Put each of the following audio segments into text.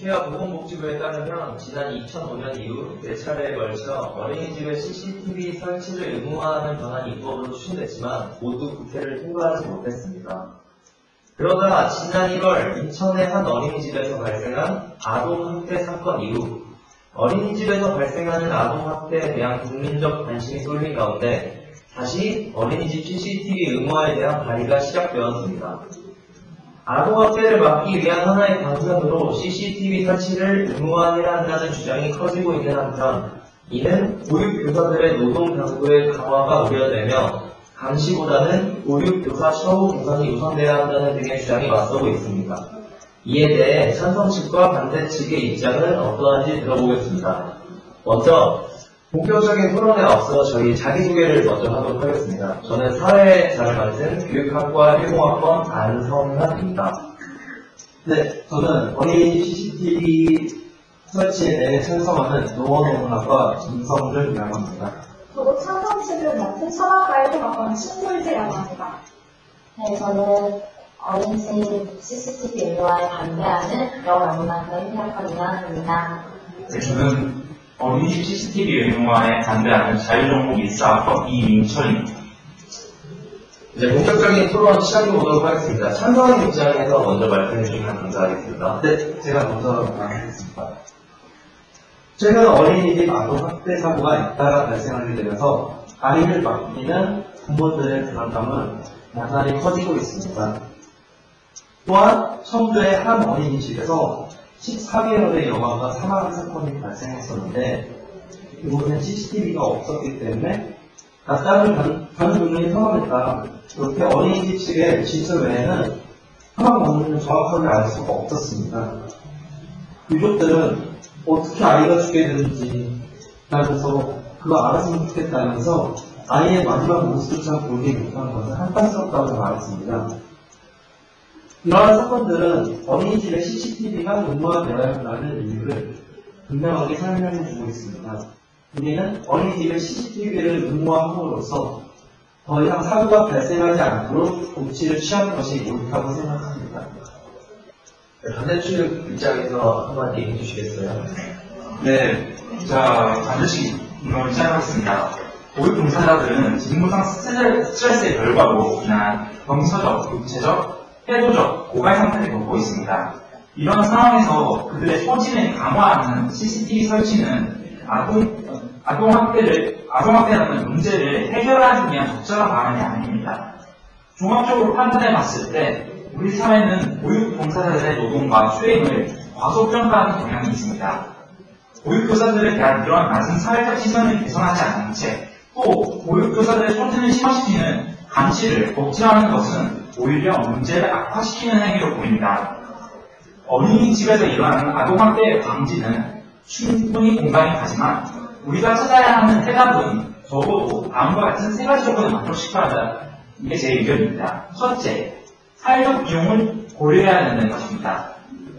국회와 보건복지부에 따르면 지난 2005년 이후 4차례에 걸쳐 어린이집에 CCTV 설치를 의무화하는 방안이 입법으로 추진됐지만 모두 국회를 통과하지 못했습니다. 그러다 지난 1월 인천의 한 어린이집에서 발생한 아동학대 사건 이후 어린이집에서 발생하는 아동학대에 대한 국민적 관심이 쏠린 가운데 다시 어린이집 CCTV 의무화에 대한 발의가 시작되었습니다. 아동학대를 막기 위한 하나의 방편으로 CCTV 설치를 의무화해야 한다는 주장이 커지고 있는 한편 이는 보육교사들의 노동 강도의 강화가 우려되며 감시보다는 보육교사 처우 개선이 우선돼야 한다는 등의 주장이 맞서고 있습니다. 이에 대해 찬성 측과 반대 측의 입장은 어떠한지 들어보겠습니다. 먼저 본격적인 토론에 앞서 저희 자기소개를 먼저 하도록 하겠습니다. 저는 사회에 잘 맞은 교육학과 1공학번 안성현입니다. 네, 저는 어린이집 CCTV 설치에 대해 찬성하는 노원어문학과 김성준이라고 합니다. 저도 찬성 측을 맡은 철학과 1공학번 신솔지라고 합니다. 네, 저는 어린이집 CCTV 의무화에 반대하는 영어문학과 1학번 이하입니다. 네, 저는 어린이집 CCTV 의무화에 반대하는 자유정복 14학번 이민철입니다. 이제 본격적인 토론 시작해보도록 하겠습니다. 찬성하는 입장에서 먼저 말씀해 주시면 감사하겠습니다. 네, 제가 먼저 말하겠습니다. 최근 어린이집 아동학대 사고가 잇따라 발생하게 되면서 아이를 맡기는 부모들의 불안감은 나날이 커지고 있습니다. 또한 청주의 한 어린이집에서 14개월의 여아가 사망한 사건이 발생했었는데 이곳엔 CCTV가 없었기 때문에 낮잠을 자는 분들이 사망했다. 이렇게 어린이집 측의 진술 외에는 사망 원인을 정확하게 알 수가 없었습니다. 유족들은 어떻게 아이가 죽게 되는지 라면서 그거 알았으면 좋겠다면서 아이의 마지막 모습조차 보이지 못한 것은 한탄스럽다고 말했습니다. 이러한 사건들은 어린이집에 CCTV가 의무화되어야 한다는 이유를 분명하게 설명해 주고 있습니다. 우리는 어린이집에 CCTV를 의무화함으로써 더 이상 사고가 발생하지 않도록 조치를 취하는 것이 옳다고 생각합니다. 반대측 입장에서 한마디 해주시겠어요? 네, 자, 반드시 이걸 시작하겠습니다. 보육 종사자들은 직무상 스트레스의 결과로 인한 정서적, 육체적, 태도적 고갈 상태를 겪고 있습니다. 이런 상황에서 그들의 소진을 강화하는 CCTV 설치는 아동학대라는 문제를 해결하기 위한 적절한 방안이 아닙니다. 종합적으로 판단해 봤을 때 우리 사회는 보육 종사자들의 노동과 수행을 과소평가하는 경향이 있습니다. 보육교사들에 대한 이러한 낮은 사회적 시선을 개선하지 않은 채 또 보육교사들의 소진을 심화시키는 감시를 억제하는 것은 오히려 문제를 악화시키는 행위로 보입니다. 어린이집에서 일어나는 아동학대의 방지는 충분히 공감이 가지만 우리가 찾아야 하는 해답은 적어도 다음과 같은 세 가지 조건을 만족시켜야 한다. 이게 제 의견입니다. 첫째, 사회적 비용을 고려해야 된다는 것입니다.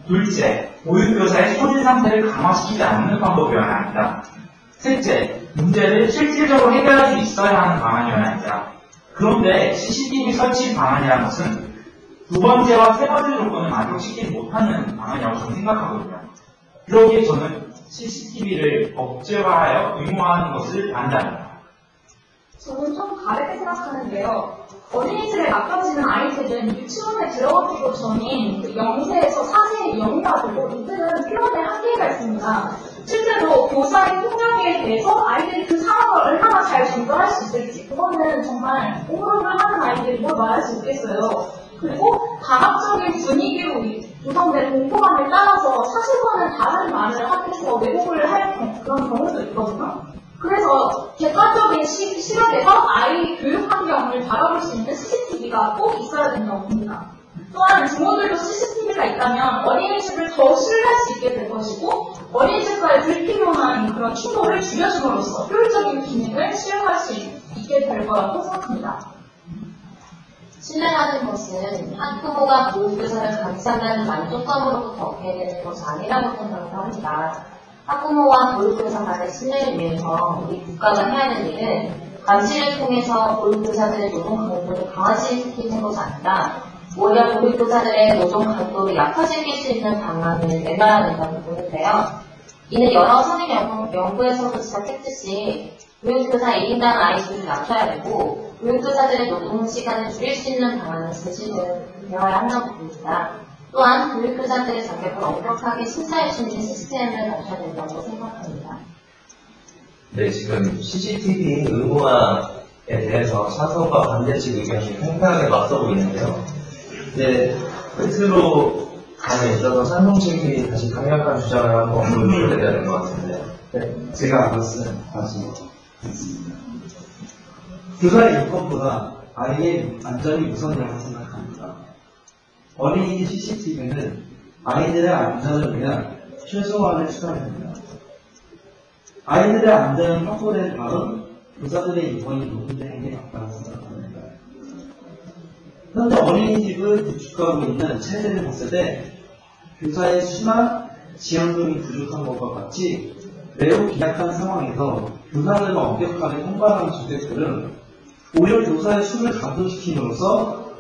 둘째, 보육교사의 소진 상태를 강화시키지 않는 방법이어야 합니다. 셋째, 문제를 실질적으로 해결할 수 있어야 하는 방안이어야 합니다. 그런데 CCTV 설치 방안이라는 것은 두 번째와 세 번째 조건을 만족시키지 못하는 방안이라고 저는 생각하거든요. 그러기에 저는 CCTV를 법제화하여 의무화하는 것을 반대합니다. 저는 좀 다르게 생각하는데요. 어린이집에 맡겨지는 아이들은 유치원에 들어가기도 전인 0세에서 4세에 이어가지고 이들은 표현의 한계가 있습니다. 실제로 교사의 폭력에 대해서 아이들이 그 상황을 얼마나 잘 전달할 수 있을지 그거는 정말 공부를 하는 아이들이 뭘 말할 수 있겠어요. 그리고 강압적인 분위기로 구성된 공포감을 따라서 사실과는 다른 말을 하면서 왜곡을 할 그런 경우도 있거든요. 그래서 객관적인 시각에서 아이 교육 환경을 바라볼 수 있는 CCTV가 꼭 있어야 된다고 봅니다. 또한 부모들도 CCTV가 있다면 어린이집을 더 신뢰할 수 있게 될 것이고 어린이집과의 불필요한 그런 충돌을 줄여줌으로써 효율적인 기능을 수행할 수 있게 될 거라고 생각합니다. 신뢰라는 것은 학부모가 보육교사를 감시한다는 만족감으로부터 얻게 되는 것이 아니라고 생각을 합니다. 학부모와 보육교사 간의 신뢰를 위해서 우리 국가가 해야 하는 일은 감시를 통해서 보육교사들의 노동 강도를 강화시키는 것이 아니라 오히려 보육교사들의 노동 강도를 약화시킬 수 있는 방안을 내놔야 된다고 보는데요. 이는 여러 선행 연구에서도 지적했듯이 보육교사 1인당 아이 수를 낮춰야 되고 보육교사들의 노동 시간을 줄일 수 있는 방안을 제시되어야 한다고 봅니다. 또한 보육교사들의 자격을 엄격하게 심사해 주는 시스템을 갖춰야 된다고 생각합니다. 네, 지금 CCTV 의무화에 대해서 찬성과 반대 측 의견이 팽팽하게 맞서고 있는데요. 이제 끝으로 감에 있어서 찬성 측이 다시 강력한 주장을 한번 보여드려야 될 것 같은데. 네, 제가 알았어요. 다시 하겠습니다. 교사의 인권보다 아이의 안전이 우선이라고 생각합니다. 어린이 CCTV는 아이들의 안전을 위한 최소한의 수단입니다. 아이들의 안전이 확보된 다음 교사들의 인권이 높은 게 맞다고 생각합니다. 현재 어린이집을 구축하고 있는 체제를 봤을 때 교사의 수나 지원금이 부족한 것과 같이 매우 기약한 상황에서 교사들과 엄격하게 통과하는 주택들은 오히려 교사의 수를 감소시킴으로써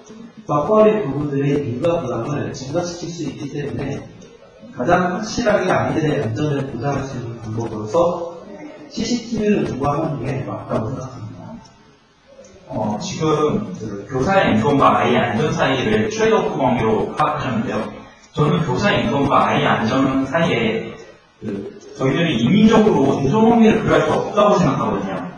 맞벌이 부부들의 인가 부담을 증가시킬 수 있기 때문에 가장 확실하게 아이들의 안전을 보장할 수 있는 방법으로서 CCTV를 요구하는 게 맞다고 생각합니다. 지금 그 교사의 인권과 아이의 안전 사이를 트레이드오프 관계로 파악하셨는데요. 저는 교사의 인권과 아이의 안전 사이에 저희들이 인위적으로 대존 관계를 그려할 수 없다고 생각하거든요.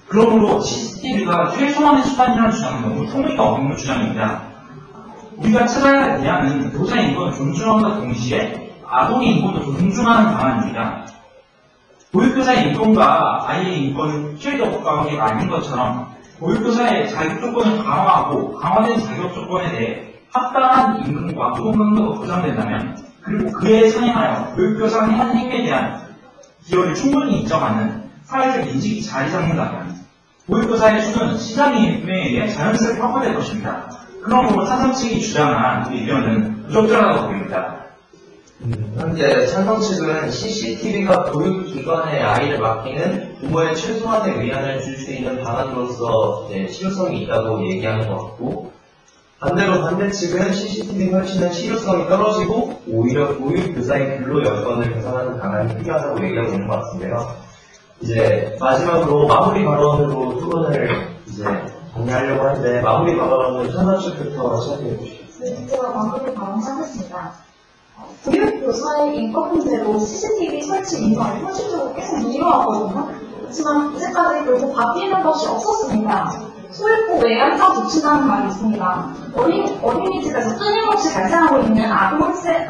그러므로 CCTV가 최소한의 수단이라는 주장은 너무 통리가 없는 주장입니다. 우리가 찾아야 할 대안은 교사의 인권을 존중함과 동시에 아동의 인권도 존중하는 방안입니다. 보육교사의 인권과 아이의 인권은 트레이드오프 관계가 아닌 것처럼 보육교사의 자격 조건을 강화하고 강화된 자격 조건에 대해 합당한 임금과 노동 강도가 보장된다면 그리고 그에 선행하여 보육교사의 한 행위에 대한 기여를 충분히 인정하는 사회적 인식이 자리 잡는다면 보육교사의 수는 시장의 의에 자연스럽게 확보될 것입니다. 그러므로 찬성 측이 주장한 우리 의견은 부적절하다고 보입니다. 현재 찬성 측은 CCTV가 보육기관의 아이를 맡기는 부모의 최소한의 의안을 줄 수 있는 방안으로서 실효성이 있다고 얘기하는 것 같고, 반대로 반대 측은 CCTV 설치는 실효성이 떨어지고 오히려 보육교사의 근로 여건을 개선하는 방안이 필요하다고 얘기하고 있는 것 같은데요. 이제 마지막으로 마무리 발언으로 토론을 이제 정리하려고 하는데, 마무리 발언은 찬성 측부터 시작해 주시겠어요? 네, 제가 마무리 발언 하겠습니다. 보육교사의 인권 문제로 CCTV 설치 인가를 현실적으로 계속 이뤄왔거든요. 하지만 이제까지 결국 바뀌는 것이 없었습니다. 소액고 외양자 조치라는 말이 있습니다. 어린이집에서 끊임없이 발생하고 있는 아동학대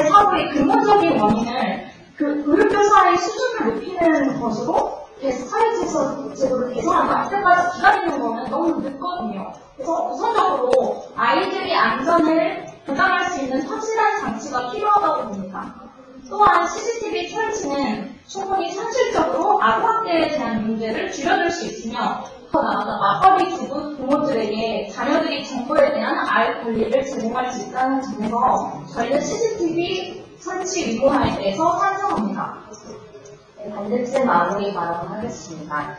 사고의 근본적인 원인을 그 보육교사의 수준을 높이는 것으로 사회제도를 개선한다. 이때까지 기다리는 거는 너무 늦거든요. 그래서 우선적으로 아이들의 안전을 보장할 수 있는 확실한 장치가 필요하다고 봅니다. 또한 CCTV 설치는 충분히 현실적으로 아동학대에 대한 문제를 줄여줄 수 있으며 더 나아가 맞벌이 부모들에게 자녀들이 정보에 대한 알 권리를 제공할 수 있다는 점에서 저희는 CCTV 설치 의무화에 대해서 찬성합니다. 네, 반대쪽 마무리 발언하겠습니다.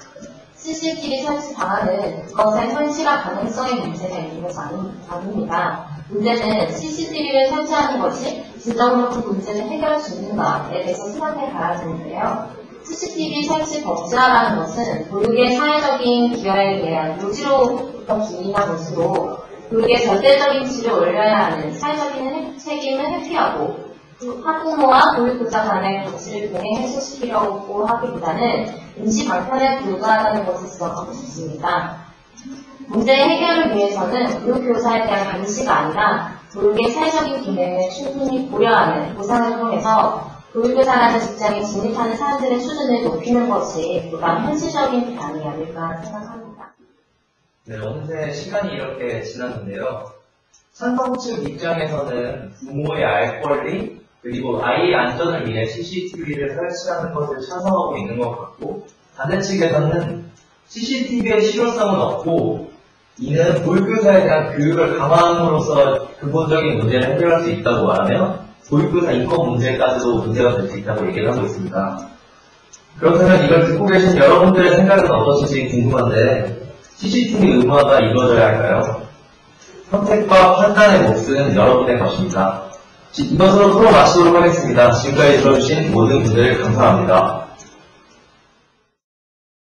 CCTV 설치 방안은 그것의 현실화 가능성의 문제가 있는 것이 아닙니다. 문제는 CCTV를 설치하는 것이 진정으로 그 문제를 해결할 수 있는가에 대해서 생각해 봐야 되는데요. CCTV 설치 법제화라는 것은 보육의 사회적인 기여에 대한 요지로부터 기인한 것으로 보육의 절대적인 질을 올려야 하는 사회적인 책임을 회피하고 학부모와 보육교사 간의 가치를 병행 해소시키려고 하기보다는 임시 방편에 불과하다는 것을 지적하고 싶습니다. 문제의 해결을 위해서는 보육교사에 대한 감시가 아니라 보육의 사회적인 기능을 충분히 고려하는 보상을 통해서 보육교사라는 직장에 진입하는 사람들의 수준을 높이는 것이 보다 현실적인 대안이 아닐까 생각합니다. 네, 어느새 시간이 이렇게 지났는데요. 찬성 측 입장에서는 부모의 알 권리, 그리고 아이의 안전을 위해 CCTV를 설치하는 것을 찬성하고 있는 것 같고, 반대 측에서는 CCTV의 실효성은 없고, 이는 보육교사에 대한 교육을 강화함으로써 근본적인 문제를 해결할 수 있다고 말하며, 보육교사 인권 문제까지도 문제가 될 수 있다고 얘기를 하고 있습니다. 그렇다면 이걸 듣고 계신 여러분들의 생각은 어떠신지 궁금한데, CCTV 의무화가 이루어져야 할까요? 선택과 판단의 몫은 여러분의 것입니다. 이것으로 프로 마치도록 하겠습니다. 지금까지 들어주신 모든 분들 감사합니다.